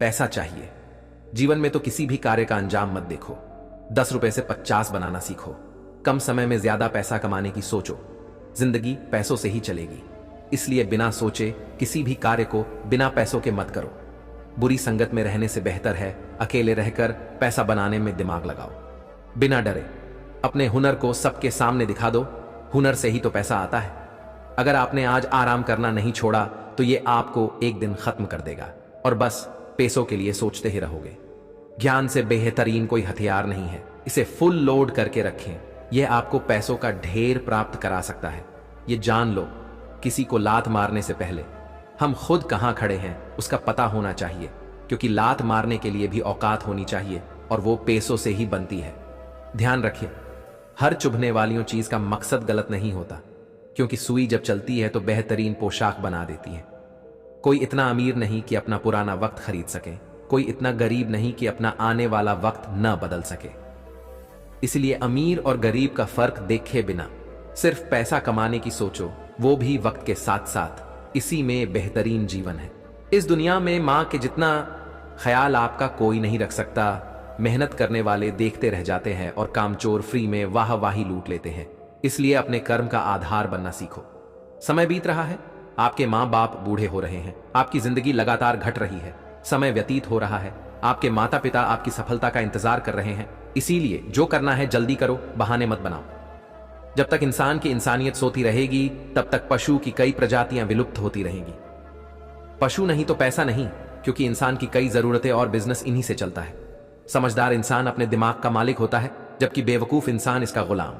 पैसा चाहिए। जीवन में तो किसी भी कार्य का अंजाम मत देखो, 10 रुपए से 50 बनाना सीखो। कम समय में ज्यादा पैसा कमाने की सोचो। जिंदगी पैसों से ही चलेगी, इसलिए बिना सोचे किसी भी कार्य को बिना पैसों के मत करो। बुरी संगत में रहने से बेहतर है अकेले रहकर पैसा बनाने में दिमाग लगाओ। बिना डरे अपने हुनर को सबके सामने दिखा दो। हुनर से ही तो पैसा आता है। अगर आपने आज आराम करना नहीं छोड़ा तो ये आपको एक दिन खत्म कर देगा और बस पैसों के लिए सोचते ही रहोगे। ज्ञान से बेहतरीन कोई हथियार नहीं है, इसे फुल लोड करके रखें। यह आपको पैसों का ढेर प्राप्त करा सकता है। ये जान लो, किसी को लात मारने से पहले हम खुद कहां खड़े हैं उसका पता होना चाहिए, क्योंकि लात मारने के लिए भी औकात होनी चाहिए और वो पैसों से ही बनती है। ध्यान रखिए, हर चुभने वाली चीज का मकसद गलत नहीं होता, क्योंकि सुई जब चलती है तो बेहतरीन पोशाक बना देती है। कोई इतना अमीर नहीं कि अपना पुराना वक्त खरीद सके, कोई इतना गरीब नहीं कि अपना आने वाला वक्त न बदल सके। इसलिए अमीर और गरीब का फर्क देखे बिना सिर्फ पैसा कमाने की सोचो, वो भी वक्त के साथ साथ। इसी में बेहतरीन जीवन है। इस दुनिया में मां के जितना ख्याल आपका कोई नहीं रख सकता। मेहनत करने वाले देखते रह जाते हैं और कामचोर फ्री में वाहवाही लूट लेते हैं। इसलिए अपने कर्म का आधार बनना सीखो। समय बीत रहा है, आपके मां बाप बूढ़े हो रहे हैं, आपकी जिंदगी लगातार घट रही है, समय व्यतीत हो रहा है, आपके माता पिता आपकी सफलता का इंतजार कर रहे हैं। इसीलिए जो करना है जल्दी करो, बहाने मत बनाओ। जब तक इंसान की इंसानियत सोती रहेगी तब तक पशु की कई प्रजातियां विलुप्त होती रहेंगी। पशु नहीं तो पैसा नहीं, क्योंकि इंसान की कई जरूरतें और बिजनेस इन्हीं से चलता है। समझदार इंसान अपने दिमाग का मालिक होता है, जबकि बेवकूफ इंसान इसका गुलाम।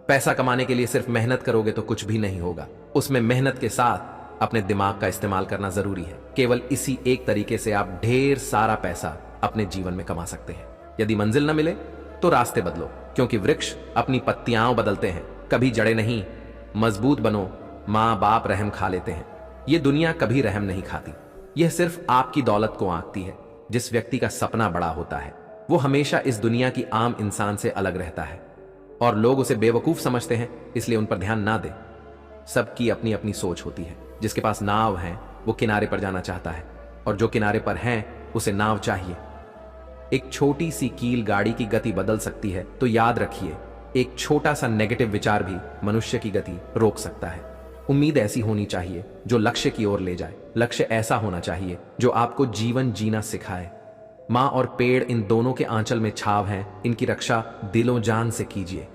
पैसा कमाने के लिए सिर्फ मेहनत करोगे तो कुछ भी नहीं होगा, उसमें मेहनत के साथ अपने दिमाग का इस्तेमाल करना जरूरी है। केवल इसी एक तरीके से आप ढेर सारा पैसा अपने जीवन में कमा सकते हैं। यदि मंजिल न मिले तो रास्ते बदलो, क्योंकि वृक्ष अपनी पत्तियां बदलते हैं, कभी जड़े नहीं। मजबूत बनो। मां बाप रहम खा लेते हैं, ये दुनिया कभी रहम नहीं खाती। यह सिर्फ आपकी दौलत को आंकती है। जिस व्यक्ति का सपना बड़ा होता है वो हमेशा इस दुनिया की आम इंसान से अलग रहता है, और लोग उसे बेवकूफ समझते हैं, इसलिए उन पर ध्यान ना दे। सबकी अपनी अपनी सोच होती है। जिसके पास नाव है वो किनारे पर जाना चाहता है, और जो किनारे पर है उसे नाव चाहिए। एक छोटी सी कील गाड़ी की गति बदल सकती है, तो याद रखिए, एक छोटा सा नेगेटिव विचार भी मनुष्य की गति रोक सकता है। उम्मीद ऐसी होनी चाहिए जो लक्ष्य की ओर ले जाए। लक्ष्य ऐसा होना चाहिए जो आपको जीवन जीना सिखाए। मां और पेड़ इन दोनों के आंचल में छाव हैं, इनकी रक्षा दिलों जान से कीजिए।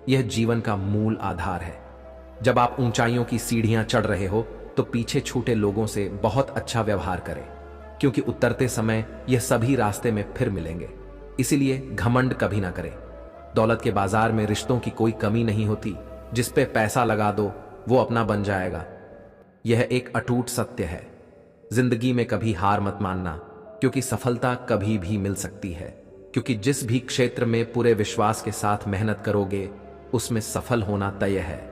यह जीवन का मूल आधार है। जब आप ऊंचाइयों की सीढ़ियां चढ़ रहे हो तो पीछे छूटे लोगों से बहुत अच्छा व्यवहार करें, क्योंकि उतरते समय यह सभी रास्ते में फिर मिलेंगे। इसीलिए घमंड कभी ना करें। दौलत के बाजार में रिश्तों की कोई कमी नहीं होती। जिस पे पैसा लगा दो वो अपना बन जाएगा। यह एक अटूट सत्य है। जिंदगी में कभी हार मत मानना, क्योंकि सफलता कभी भी मिल सकती है। क्योंकि जिस भी क्षेत्र में पूरे विश्वास के साथ मेहनत करोगे उसमें सफल होना तय है।